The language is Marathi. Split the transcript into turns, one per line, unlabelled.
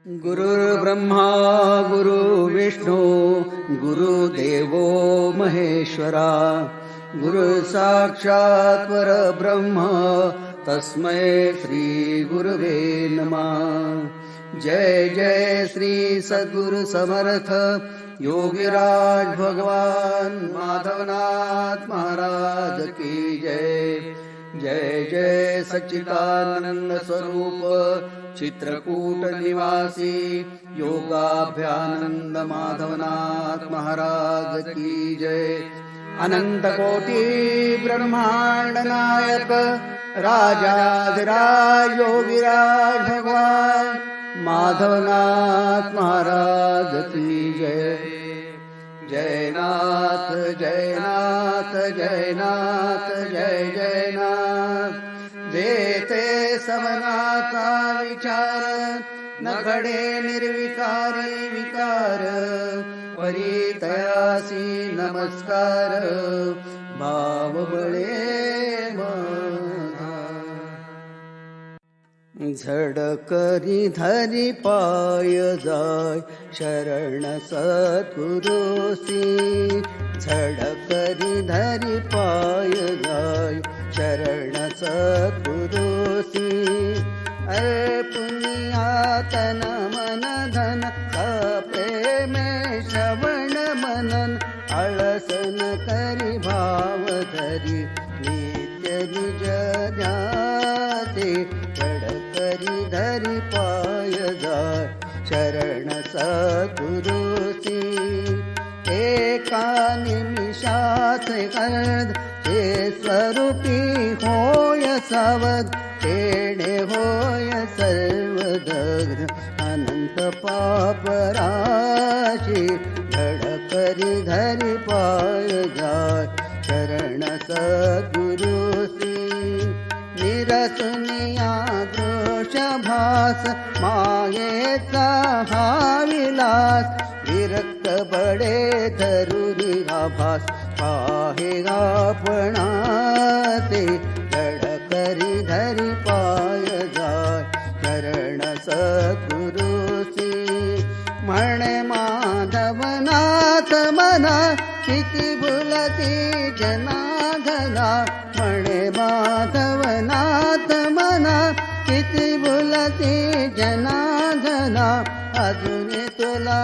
गुरुर्ब्रह्मा गुरुर्विष्णू गुरुदेवो महेश्वरा गुरु साक्षात् परब्रह्म तस्मै श्री गुरुवे नमः। जय जय श्री सद्गुरु समर्थ योगीराज भगवान माधवनाथ महाराज की जय। जय जय सच्चिदानंद स्वरूप चित्रकूट निवासी योगाभ्यानंद माधवनाथ महाराज की जय। अनंत कोटि ब्रह्मांड नायक राजाधिराज योगीराज भगवान माधवनाथ महाराज की जय। जयनाथ जयनाथ जयनाथ जय जयनाथ। जेते समनाचा विचार न घडे निर्विकारी विकार परितयासी नमस्कार भाव बळे मना। झडकरी धरी पाय जाय शरण सद्गुरुसी। झडकरी धरी पाय जाय शरण सद्गुरुसी। अरे पुण्यातन मन धन प्रेमे श्रवण मनन आळसन करी भाव धरी नित्य निज ध्यासे। झडकरी धरी पाय जाय शरण सद्गुरुसी। एका निमिषात गर्द ते स्वरूपी होय सावध तेणे होय सर्व दग्ध अनंत पाप राशी। धडकरी धरी पाय जाय शरण सद्गुरुसी। निरसुनिया दृश्य भास मायेचा हा विलास। विरक्त बडे धरुरी आभास पाहे आपणाचे। धडकरी धरी पाय जाय शरण सद्गुरुसी। म्हणे माधवनाथ मना किती भुलती जनार्दना। म्हणे माधवनाथ मना किती भुलती जनार्दना। अजून तुला